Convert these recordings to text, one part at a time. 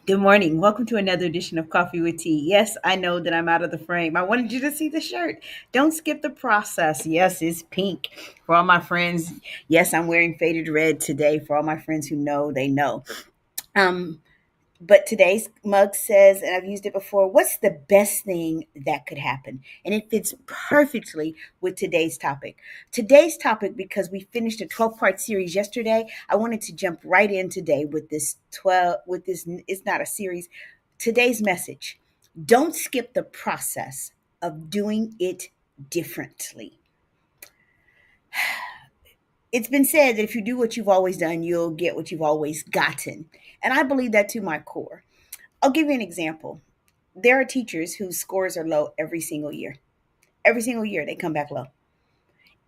Good morning. Welcome to another edition of Coffee with Tea. Yes, I know that I'm out of the frame. I wanted you to see the shirt. Don't skip the process. Yes, it's pink. For all my friends, yes, I'm wearing faded red today. For all my friends who know, they know. Um, but today's mug says, and I've used it before, what's the best thing that could happen? And it fits perfectly with today's topic. Today's topic, because we finished a 12-part series yesterday, I wanted to jump right in today with this 12, with this, it's not a series, today's message. Don't skip the process of doing it differently. It's been said that if you do what you've always done, you'll get what you've always gotten. And I believe that to my core. I'll give you an example. There are teachers whose scores are low every single year. Every single year they come back low.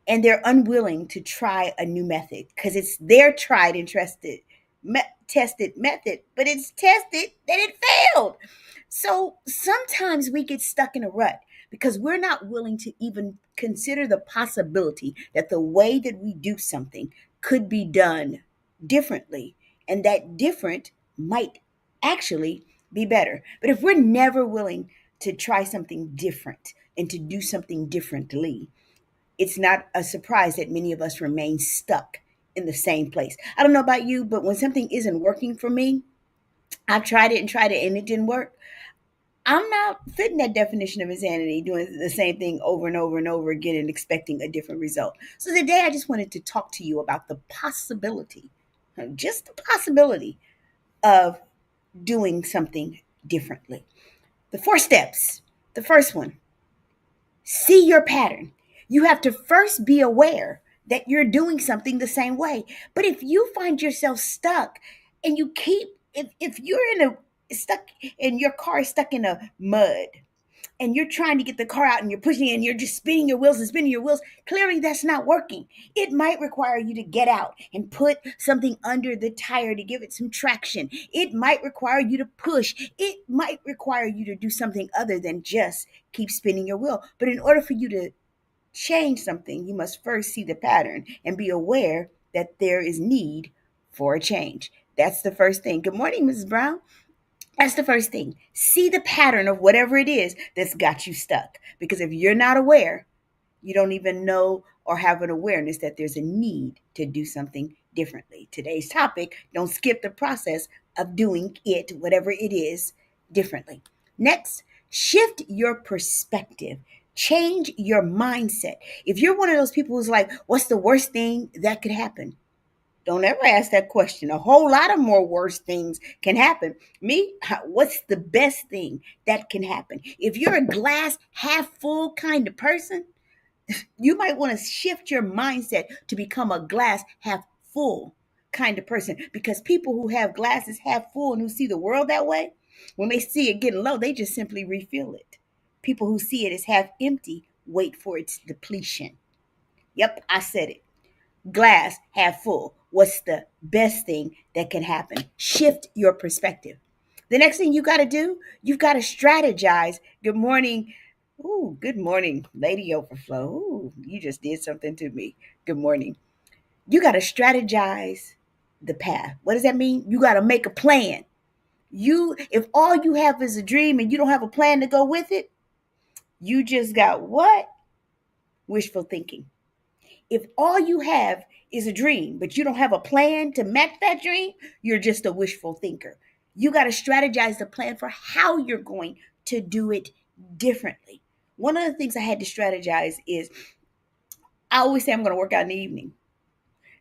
And they're unwilling to try a new method because it's their tried and tested method, but it's tested that it failed. So sometimes we get stuck in a rut because we're not willing to even consider the possibility that the way that we do something could be done differently, and that different might actually be better. But if we're never willing to try something different and to do something differently, it's not a surprise that many of us remain stuck in the same place. I don't know about you, but when something isn't working for me, I've tried it and it didn't work. I'm not fitting that definition of insanity, doing the same thing over and over and over again and expecting a different result. So today I just wanted to talk to you about the possibility, just the possibility of doing something differently. The four steps. The first one, see your pattern. You have to first be aware that you're doing something the same way. But if you find yourself stuck and you keep, if you're in a stuck and your car is stuck in a mud and you're trying to get the car out and you're pushing it and you're just spinning your wheels and spinning your wheels, clearly that's not working. It might require you to get out and put something under the tire to give it some traction. It might require you to push. It might require you to do something other than just keep spinning your wheel. But in order for you to change something, you must first see the pattern and be aware that there is need for a change. That's the first thing. Good morning, Mrs. Brown. That's the first thing. See the pattern of whatever it is that's got you stuck. Because if you're not aware, you don't even know or have an awareness that there's a need to do something differently. Today's topic, don't skip the process of doing it, whatever it is, differently. Next, shift your perspective. Change your mindset. If you're one of those people who's like, what's the worst thing that could happen? Don't ever ask that question. A whole lot of more worse things can happen. Me, what's the best thing that can happen? If you're a glass half full kind of person, you might want to shift your mindset to become a glass half full kind of person, because people who have glasses half full and who see the world that way, when they see it getting low, they just simply refill it. People who see it as half empty wait for its depletion. Yep, I said it. Glass half full. What's the best thing that can happen? Shift your perspective. The next thing you got to do, you've got to strategize. Good morning. Ooh, good morning, Lady Overflow. Ooh, you just did something to me. Good morning. You got to strategize the path. What does that mean? You got to make a plan. If all you have is a dream and you don't have a plan to go with it, you just got what? Wishful thinking. If all you have is a dream, but you don't have a plan to match that dream, you're just a wishful thinker. You got to strategize the plan for how you're going to do it differently. One of the things I had to strategize is I always say I'm going to work out in the evening.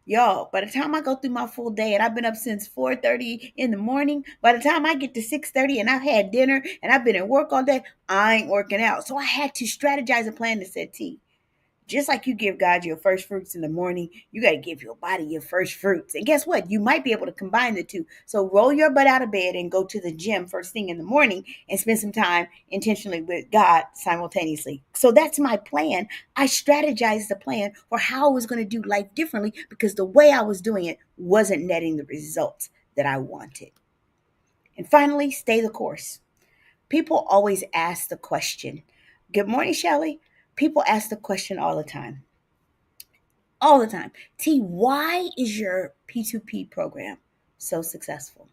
Y'all, by the time I go through my full day and I've been up since 4:30 in the morning, by the time I get to 6:30 and I've had dinner and I've been at work all day, I ain't working out. So I had to strategize a plan that said, T, just like you give God your first fruits in the morning, you got to give your body your first fruits. And guess what? You might be able to combine the two. So roll your butt out of bed and go to the gym first thing in the morning and spend some time intentionally with God simultaneously. So that's my plan. I strategized the plan for how I was going to do life differently because the way I was doing it wasn't netting the results that I wanted. And finally, stay the course. People always ask the question. Good morning, Shelley. People ask the question all the time. All the time. T, why is your P2P program so successful?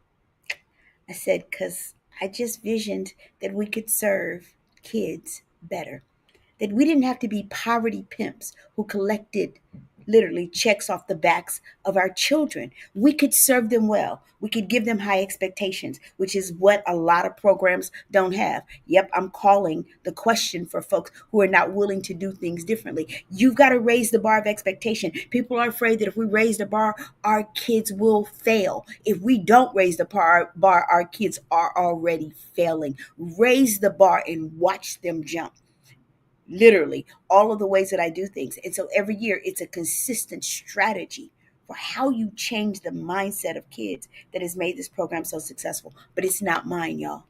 I said, because I just visioned that we could serve kids better, that we didn't have to be poverty pimps who collected literally checks off the backs of our children. We could serve them well. We could give them high expectations, which is what a lot of programs don't have. Yep, I'm calling the question for folks who are not willing to do things differently. You've got to raise the bar of expectation. People are afraid that if we raise the bar, our kids will fail. If we don't raise the bar, our kids are already failing. Raise the bar and watch them jump, literally all of the ways that I do things. And so every year it's a consistent strategy for how you change the mindset of kids that has made this program so successful. But it's not mine, y'all.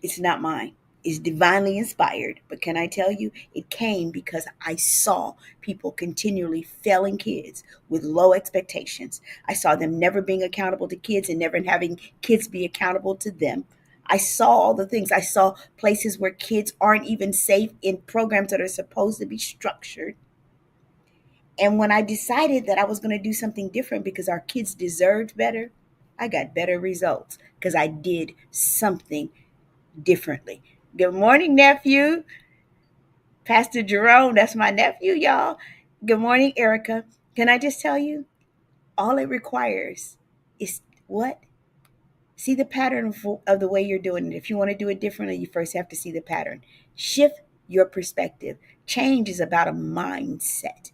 It's not mine. It's divinely inspired. But can I tell you, it came because I saw people continually failing kids with low expectations. I saw them never being accountable to kids and never having kids be accountable to them. I saw all the things. I saw places where kids aren't even safe in programs that are supposed to be structured. And when I decided that I was going to do something different because our kids deserved better, I got better results because I did something differently. Good morning, nephew. Pastor Jerome, that's my nephew, y'all. Good morning, Erica. Can I just tell you, all it requires is what? See the pattern of the way you're doing it. If you want to do it differently, you first have to see the pattern. Shift your perspective. Change is about a mindset.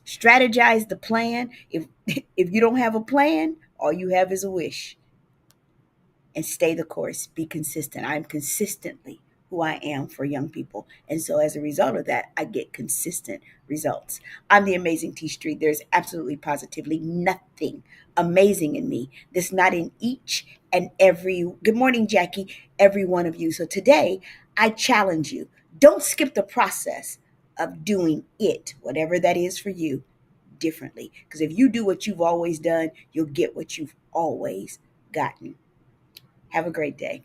Strategize the plan. If you don't have a plan, all you have is a wish. And stay the course. Be consistent. I'm consistently who I am for young people. And so as a result of that, I get consistent results. I'm the amazing T Street. There's absolutely positively nothing amazing in me that's not in each and every, good morning, Jackie, every one of you. So today, I challenge you. Don't skip the process of doing it, whatever that is for you, differently. Because if you do what you've always done, you'll get what you've always gotten. Have a great day.